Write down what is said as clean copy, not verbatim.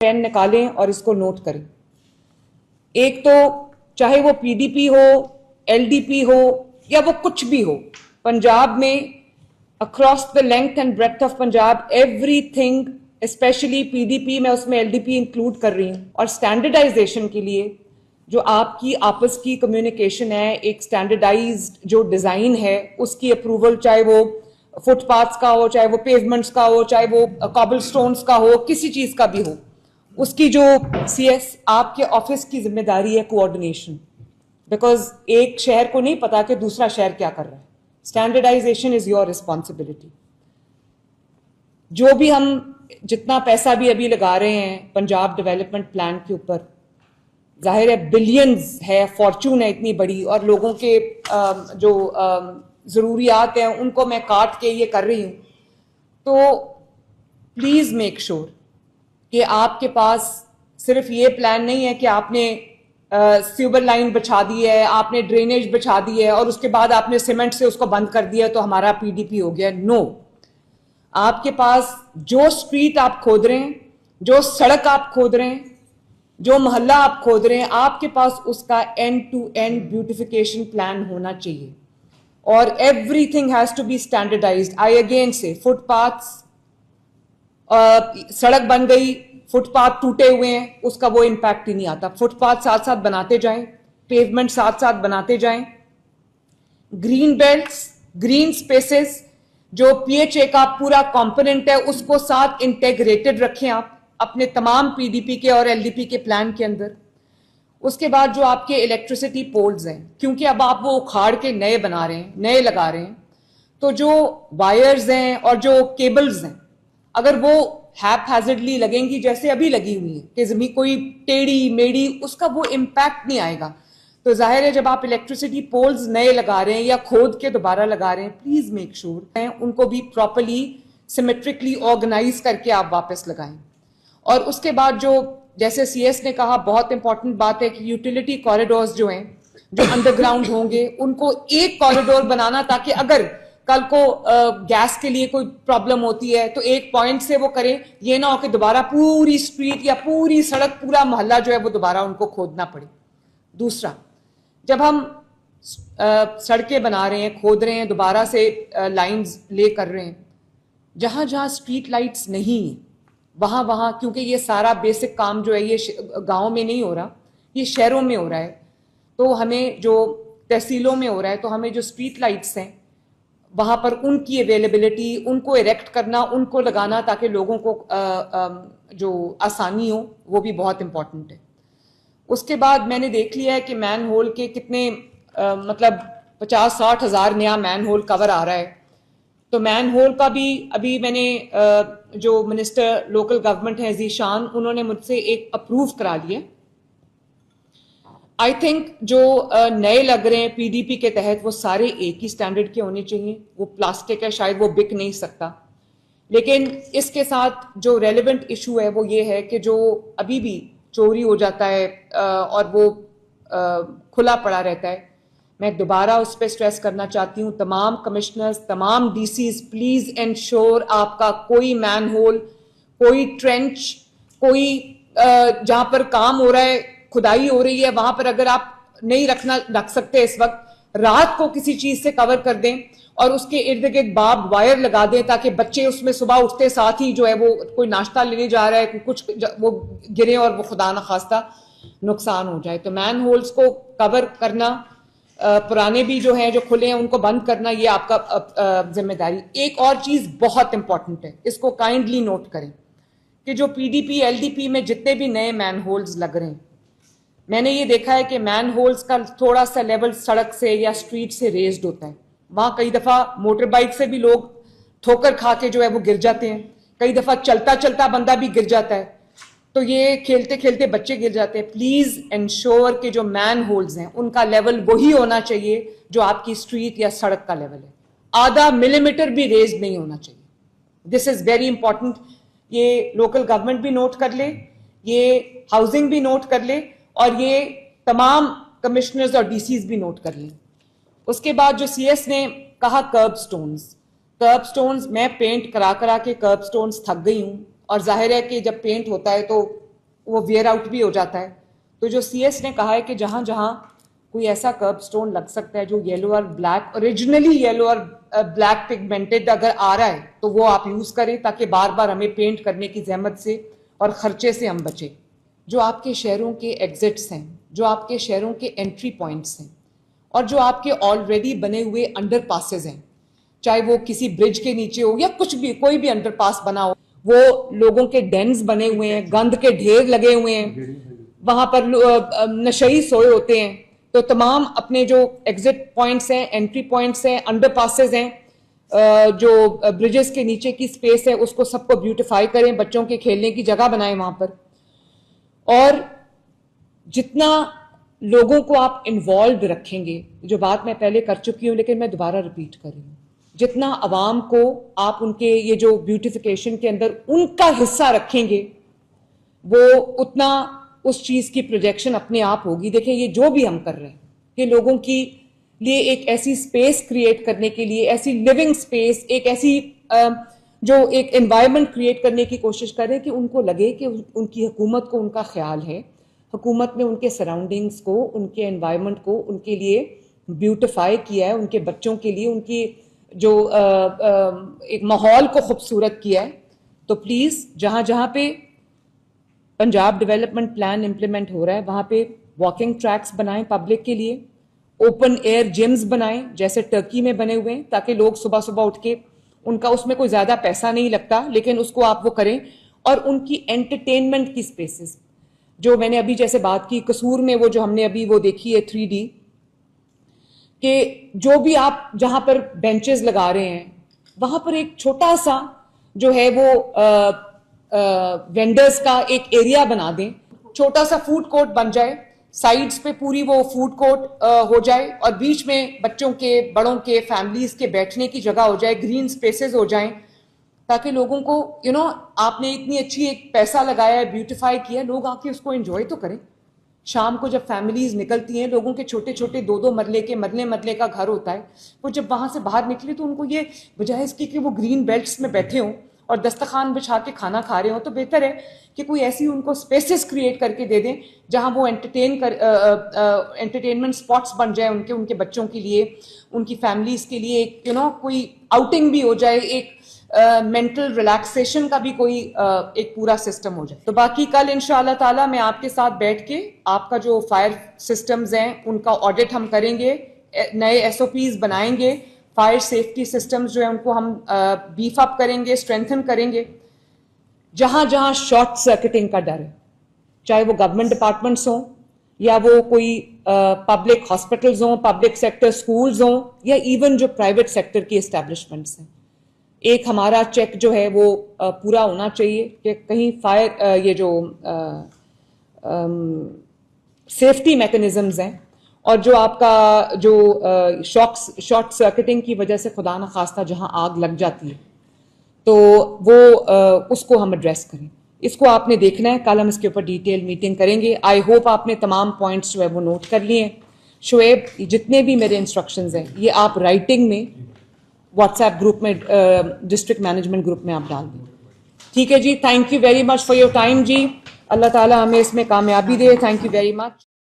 Pen निकालें और इसको नोट करें। एक तो चाहे वो पीडीपी हो, एलडीपी हो या वो कुछ भी हो, पंजाब में across the length and breadth of Punjab everything, specially PDP, मैं उसमें एलडीपी इंक्लूड कर रही हूं, और स्टैंडर्डाइजेशन के लिए जो आपकी आपस की कम्युनिकेशन है, एक स्टैंडर्डाइज्ड जो डिजाइन है उसकी अप्रूवल, चाहे वो फुटपाथ्स का हो, चाहे वो पेवमेंट्स का हो, चाहे वो कॉबल स्टोन्स का हो, किसी चीज का भी हो, उसकी जो सीएस आपके ऑफिस की जिम्मेदारी है कोऑर्डिनेशन, बिकॉज एक शहर को नहीं पता कि दूसरा शहर क्या कर रहा है। Standardisation is your responsibility. जो भी हम जितना पैसा भी अभी लगा रहे हैं पंजाब डेवलपमेंट प्लान के ऊपर, जाहिर है बिलियंस है, फॉर्चून है इतनी बड़ी, और लोगों के जो जरूरियात हैं उनको मैं काट के ये कर रही हूं, तो प्लीज मेक श्योर कि आपके पास सिर्फ ये प्लान नहीं है कि आपने सीवर लाइन बिछा दी है, आपने ड्रेनेज बिछा दी है और उसके बाद आपने सीमेंट से उसको बंद कर दिया तो हमारा पीडीपी हो गया। नो, आपके पास जो स्ट्रीट आप खोद रहे हैं, जो सड़क आप खोद रहे हैं, जो मोहल्ला आप खोद रहे हैं, आपके पास उसका end to end beautification plan होना चाहिए, और everything has to be standardised. I again से, फुटपाथ्स, सड़क बन गई, फुटपाथ टूटे हुए हैं, उसका वो इंपैक्ट ही नहीं आता। फुटपाथ साथ साथ बनाते जाएं, पेवमेंट साथ साथ बनाते जाएं, ग्रीन बेल्ट्स, ग्रीन स्पेसेस, जो पीएचए का पूरा कंपोनेंट है उसको साथ इंटेग्रेटेड रखें आप अपने तमाम पीडीपी के और एलडीपी के प्लान के अंदर। उसके बाद जो आपके इलेक्ट्रिसिटी पोल्स हैं, क्योंकि अब आप वो उखाड़ के नए बना रहे हैं, नए लगा रहे हैं, तो जो वायर्स हैं और जो केबल्स हैं, अगर वो हैपहैजर्डली लगेंगी जैसे अभी लगी हुई है कि जमीन कोई टेढ़ी मेढ़ी, उसका वो इम्पैक्ट नहीं आएगा। तो जाहिर है जब आप इलेक्ट्रिसिटी पोल्स नए लगा रहे हैं या खोद के दोबारा लगा रहे हैं, प्लीज मेक श्योर उनको भी प्रॉपरली सिमेट्रिकली ऑर्गेनाइज करके आप वापस लगाएं। और उसके बाद जो, जैसे सीएस ने कहा, बहुत इंपॉर्टेंट बात है कि यूटिलिटी कॉरिडोर्स जो हैं, जो अंडरग्राउंड होंगे, उनको एक कॉरिडोर बनाना, ताकि अगर कल को गैस के लिए कोई प्रॉब्लम होती है तो एक पॉइंट से वो करें, ये ना हो कि दोबारा पूरी स्ट्रीट या पूरी सड़क, पूरा मोहल्ला जो है वो दोबारा उनको खोदना पड़े। दूसरा, जब हम सड़कें बना रहे हैं, खोद रहे हैं, दोबारा से लाइंस ले कर रहे हैं, जहां जहां स्ट्रीट लाइट्स नहीं है वहां वहां, क्योंकि ये सारा बेसिक काम जो है ये गांव में नहीं हो रहा, ये शहरों में हो रहा है, तो हमें जो तहसीलों में हो रहा है, तो हमें जो स्ट्रीट लाइट्स हैं वहां पर उनकी अवेलेबिलिटी, उनको इरेक्ट करना, उनको लगाना, ताकि लोगों को जो आसानी हो, वो भी बहुत इंपॉर्टेंट है। उसके बाद मैंने देख लिया है कि मैन होल के कितने मतलब 50-60 हज़ार नया मैन होल कवर आ रहा है, तो मैन होल का भी अभी मैंने जो मिनिस्टर लोकल गवर्नमेंट है ज़ीशान, उन्होंने मुझसे एक अप्रूव करा लिया। आई थिंक जो नए लग रहे हैं पीडीपी के तहत, वो सारे एक ही स्टैंडर्ड के होने चाहिए। वो प्लास्टिक है, शायद वो बिक नहीं सकता, लेकिन इसके साथ जो रेलेवेंट इशू है वो ये है कि जो अभी भी चोरी हो जाता है और वो खुला पड़ा रहता है, मैं दोबारा उस पर स्ट्रेस करना चाहती हूँ। तमाम कमिश्नर्स, तमाम डीसीज, प्लीज एंश्योर आपका कोई मैन होल, कोई ट्रेंच, कोई जहां पर काम हो रहा है, खुदाई हो रही है, वहां पर अगर आप नहीं रख सकते इस वक्त, रात को किसी चीज से कवर कर दें और उसके इर्द गिर्द बाब वायर लगा दें, ताकि बच्चे उसमें सुबह उठते साथ ही जो है वो कोई नाश्ता लेने जा रहा है, कुछ वो गिरे और वो खुदा न खास्ता नुकसान हो जाए। तो मैन होल्स को कवर करना, पुराने भी जो हैं जो खुले हैं उनको बंद करना, ये आपका जिम्मेदारी। एक और चीज बहुत इंपॉर्टेंट है, इसको काइंडली नोट करें कि जो पीडीपी एलडीपी में जितने भी नए मैन होल्स लग रहे हैं, मैंने ये देखा है कि मैन होल्स का थोड़ा सा लेवल सड़क से या स्ट्रीट से रेज्ड होता है। वहां कई दफा मोटर बाइक से भी लोग ठोकर खा के जो है वो गिर जाते हैं, कई दफा चलता चलता बंदा भी गिर जाता है, तो ये खेलते खेलते बच्चे गिर जाते हैं। प्लीज एंश्योर कि जो मैन होल्स हैं उनका लेवल वही होना चाहिए जो आपकी स्ट्रीट या सड़क का लेवल है, आधा मिलीमीटर भी रेज्ड नहीं होना चाहिए। This is very important. ये लोकल गवर्नमेंट भी नोट कर ले, ये हाउसिंग भी नोट कर ले, और ये तमाम कमिश्नर्स और डीसीज भी नोट कर लें। उसके बाद जो सीएस ने कहा कर्ब स्टोन्स, मैं पेंट करा करा के कर्ब स्टोन्स थक गई हूं, और जाहिर है कि जब पेंट होता है तो وہ ویئر آؤٹ بھی ہو جاتا ہے. تو جو سی ایس نے کہا ہے کہ جہاں جہاں کوئی ایسا کرب سٹون لگ سکتا ہے جو یلو اور بلیک, اوریجنلی یلو اور بلیک پگمنٹڈ اگر آ رہا ہے تو وہ آپ یوز کریں تاکہ بار بار ہمیں پینٹ کرنے کی زحمت سے اور خرچے سے ہم بچیں. جو آپ کے شہروں کے ایگزٹس ہیں, جو آپ کے شہروں کے انٹری پوائنٹس ہیں, اور جو آپ کے آلریڈی بنے ہوئے انڈر پاسز ہیں, چاہے وہ کسی برج کے نیچے ہو یا کچھ بھی, کوئی بھی انڈر پاس بنا ہو, وہ لوگوں کے ڈینز بنے ہوئے ہیں, گند کے ڈھیر لگے ہوئے ہیں, وہاں پر نشئی سوئے ہوتے ہیں. تو تمام اپنے جو ایگزٹ پوائنٹس ہیں, انٹری پوائنٹس ہیں, انڈر پاسز ہیں, جو برجز کے نیچے کی سپیس ہے, اس کو سب کو بیوٹیفائی کریں, بچوں کے کھیلنے کی جگہ بنائیں وہاں پر. اور جتنا لوگوں کو آپ انوالوڈ رکھیں گے, جو بات میں پہلے کر چکی ہوں لیکن میں دوبارہ ریپیٹ کر رہی ہوں, جتنا عوام کو آپ ان کے یہ جو بیوٹیفیکیشن کے اندر ان کا حصہ رکھیں گے, وہ اتنا اس چیز کی پروجیکشن اپنے آپ ہوگی. دیکھیں یہ جو بھی ہم کر رہے ہیں کہ لوگوں کی لیے ایک ایسی سپیس کریٹ کرنے کے لیے, ایسی لیونگ سپیس, ایک ایسی جو ایک انوائرمنٹ کریٹ کرنے کی کوشش کر رہے ہیں کہ ان کو لگے کہ ان کی حکومت کو ان کا خیال ہے, حکومت نے ان کے سراؤنڈنگز کو, ان کے انوائرمنٹ کو ان کے لیے بیوٹیفائی کیا ہے, ان کے بچوں کے لیے ان کی جو ایک ماحول کو خوبصورت کیا ہے. تو پلیز جہاں جہاں پہ پنجاب ڈیولپمنٹ پلان امپلیمنٹ ہو رہا ہے وہاں پہ واکنگ ٹریکس بنائیں پبلک کے لیے, اوپن ایئر جمز بنائیں جیسے ٹرکی میں بنے ہوئے ہیں, تاکہ لوگ صبح صبح اٹھ کے, ان کا اس میں کوئی زیادہ پیسہ نہیں لگتا لیکن اس کو آپ وہ کریں. اور ان کی انٹرٹینمنٹ کی سپیسز, جو میں نے ابھی جیسے بات کی قصور میں, وہ جو ہم نے ابھی وہ دیکھی ہے 3D, کہ جو بھی آپ جہاں پر بینچز لگا رہے ہیں وہاں پر ایک چھوٹا سا جو ہے وہ وینڈرز کا ایک ایریا بنا دیں, چھوٹا سا فوڈ کورٹ بن جائے, سائیڈز پہ پوری وہ فوڈ کورٹ ہو جائے, اور بیچ میں بچوں کے, بڑوں کے, فیملیز کے بیٹھنے کی جگہ ہو جائے, گرین سپیسز ہو جائیں, تاکہ لوگوں کو آپ نے اتنی اچھی ایک پیسہ لگایا ہے, بیوٹیفائی کیا, لوگ آ کے اس کو انجوائے تو کریں. شام کو جب فیملیز نکلتی ہیں, لوگوں کے چھوٹے چھوٹے 2-2 مرلے کے, مرلے کا گھر ہوتا ہے, وہ جب وہاں سے باہر نکلے تو ان کو یہ بجائے اس کی کہ وہ گرین بیلٹس میں بیٹھے ہوں اور دسترخوان بچھا کے کھانا کھا رہے ہوں, تو بہتر ہے کہ کوئی ایسی ان کو سپیسز کریٹ کر کے دے دیں جہاں وہ انٹرٹینمنٹ سپاٹس بن جائے ان کے بچوں کے لیے, ان کی فیملیز کے لیے, ایک کوئی آؤٹنگ بھی ہو جائے, ایک مینٹل ریلیکسیشن کا بھی کوئی ایک پورا سسٹم ہو جائے. تو باقی کل انشاءاللہ تعالی میں آپ کے ساتھ بیٹھ کے آپ کا جو فائر سسٹمز ہیں ان کا آڈٹ ہم کریں گے, نئے SOPs بنائیں گے, فائر سیفٹی سسٹمز جو ہیں ان کو ہم بیف اپ کریں گے, اسٹرینتھن کریں گے. جہاں جہاں شارٹ سرکٹنگ کا ڈر ہے, چاہے وہ گورنمنٹ ڈپارٹمنٹس ہوں یا وہ کوئی پبلک ہاسپٹلز ہوں, پبلک سیکٹر سکولز ہوں, یا ایون جو پرائیویٹ سیکٹر کی اسٹیبلشمنٹس ہیں, ایک ہمارا چیک جو ہے وہ پورا ہونا چاہیے کہ کہیں فائر یہ جو سیفٹی میکنزمز ہیں اور جو آپ کا جو شارٹ سرکٹنگ کی وجہ سے خدا نخواستہ جہاں آگ لگ جاتی ہے تو وہ اس کو ہم ایڈریس کریں. اس کو آپ نے دیکھنا ہے, کل ہم اس کے اوپر ڈیٹیل میٹنگ کریں گے. آئی ہوپ آپ نے تمام پوائنٹس جو ہے وہ نوٹ کر لیے ہیں. شعیب, جتنے بھی میرے انسٹرکشنز ہیں یہ آپ رائٹنگ میں واٹس ایپ گروپ میں, ڈسٹرکٹ مینجمنٹ گروپ میں آپ ڈال دیں. ٹھیک ہے جی, thank you very much for your time جی. اللہ تعالیٰ ہمیں اس میں کامیابی دے. Thank you very much.